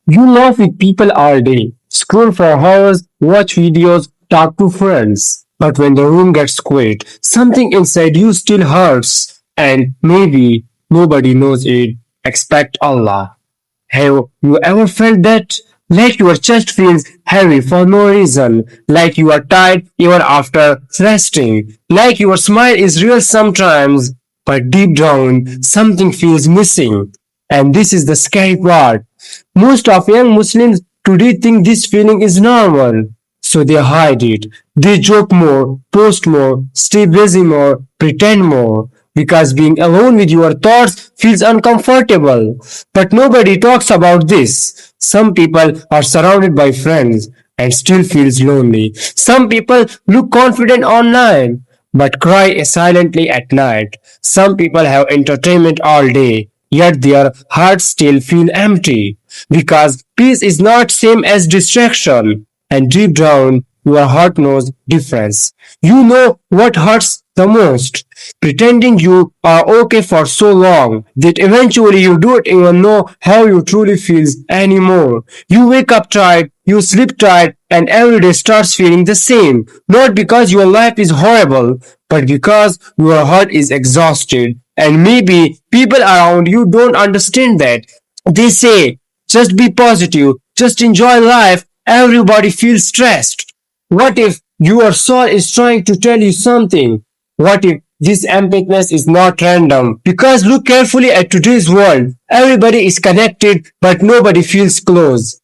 You laugh with people all day, scroll for hours, watch videos, talk to friends. But when the room gets quiet, something inside you still hurts. And maybe nobody knows it except Allah. Have you ever felt that? Like your chest feels heavy for no reason, like you are tired even after resting, like your smile is real sometimes, but deep down something feels missing. And this is the scary part. Most of young Muslims today think this feeling is normal, so they hide it. They joke more, post more, stay busy more, pretend more, because being alone with your thoughts feels uncomfortable. But nobody talks about this. Some people are surrounded by friends and still feels lonely. Some people look confident online but cry silently at night. Some people have entertainment all day, yet their hearts still feel empty because peace is not same as distraction, and deep down your heart knows difference. You know what hurts the most. Pretending you are okay for so long that eventually you don't even know how you truly feel anymore. You wake up tired, you sleep tired, and every day starts feeling the same. Not because your life is horrible, but because your heart is exhausted. And maybe people around you don't understand that. They say, just be positive, just enjoy life, everybody feels stressed. What if your soul is trying to tell you something? What if this emptiness is not random? Because look carefully at today's world. Everybody is connected, but nobody feels close.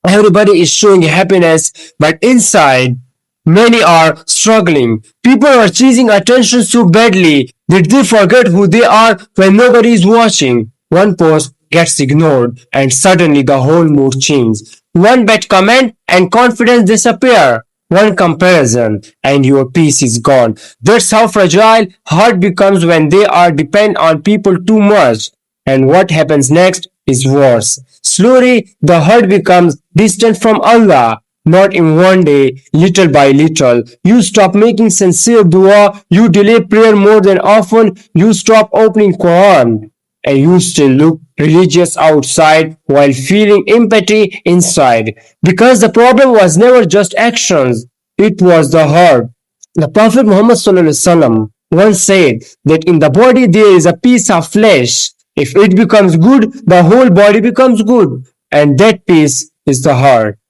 Everybody is showing happiness, but inside, many are struggling. People are chasing attention so badly that they forget who they are when nobody is watching. One post gets ignored and suddenly the whole mood changes. One bad comment and confidence disappear. One comparison and your peace is gone. That's how fragile heart becomes when they are depend on people too much. And what happens next is worse. Slowly, the heart becomes distant from Allah. Not in one day, little by little. You stop making sincere dua, you delay prayer more than often, you stop opening Quran. And you still look religious outside while feeling empty inside. Because the problem was never just actions, it was the heart. The Prophet Muhammad once said that in the body there is a piece of flesh. If it becomes good, the whole body becomes good. And that piece is the heart.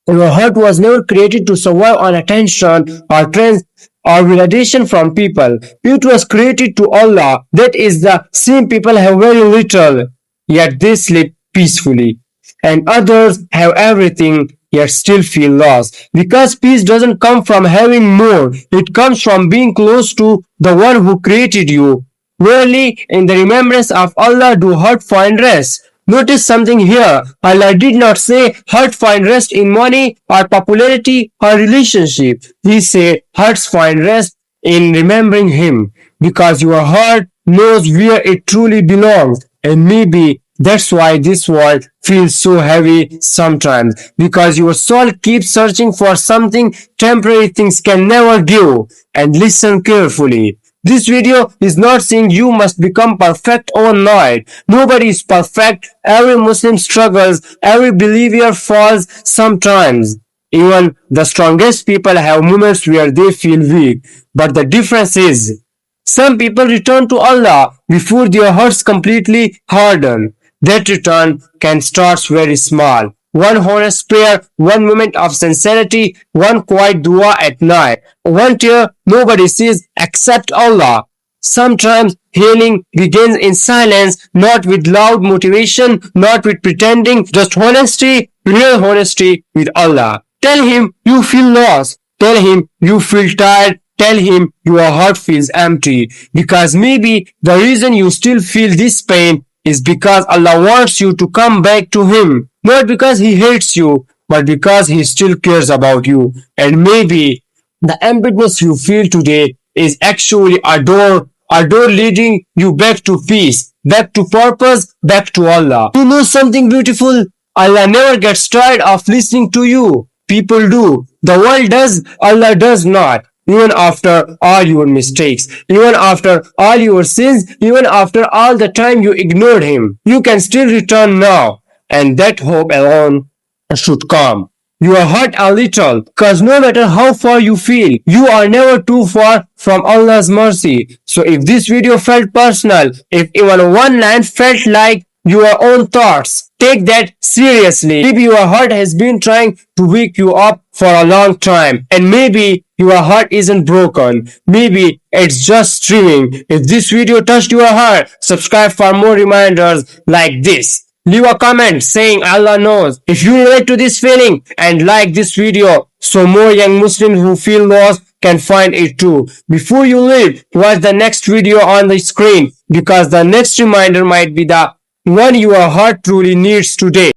Your heart was never created to survive on attention or trends or validation from people. It was created to Allah. That is the same people have very little, yet they sleep peacefully. And others have everything, yet still feel lost. Because peace doesn't come from having more. It comes from being close to the one who created you. Rarely in the remembrance of Allah do heart find rest. Notice something here. Allah did not say heart find rest in money or popularity or relationship. He said hearts find rest in remembering Him because your heart knows where it truly belongs. And maybe that's why this world feels so heavy sometimes because your soul keeps searching for something temporary things can never give. And listen carefully. This video is not saying you must become perfect overnight. Nobody is perfect. Every Muslim struggles. Every believer falls sometimes. Even the strongest people have moments where they feel weak. But the difference is, some people return to Allah before their hearts completely harden. That return can start very small. One honest prayer, one moment of sincerity, one quiet dua at night, one tear nobody sees except Allah. Sometimes healing begins in silence, not with loud motivation, not with pretending, just honesty, real honesty with Allah. Tell Him you feel lost. Tell Him you feel tired. Tell Him your heart feels empty. Because maybe the reason you still feel this pain is because Allah wants you to come back to Him. Not because He hates you, but because He still cares about you. And maybe the emptiness you feel today is actually a door leading you back to peace, back to purpose, back to Allah. You know something beautiful? Allah never gets tired of listening to you. People do. The world does. Allah does not. Even after all your mistakes, even after all your sins, even after all the time you ignored Him, you can still return now. and that hope alone should calm your heart a little, because no matter how far you feel, you are never too far from Allah's mercy. So if this video felt personal, if even one line felt like your own thoughts, take that seriously. Maybe your heart has been trying to wake you up for a long time, and maybe your heart isn't broken. Maybe it's just streaming. If this video touched your heart, subscribe for more reminders like this. Leave a comment saying Allah knows. If you relate to this feeling and like this video, so more young Muslims who feel lost can find it too. Before you leave, watch the next video on the screen, because the next reminder might be the one your heart truly needs today.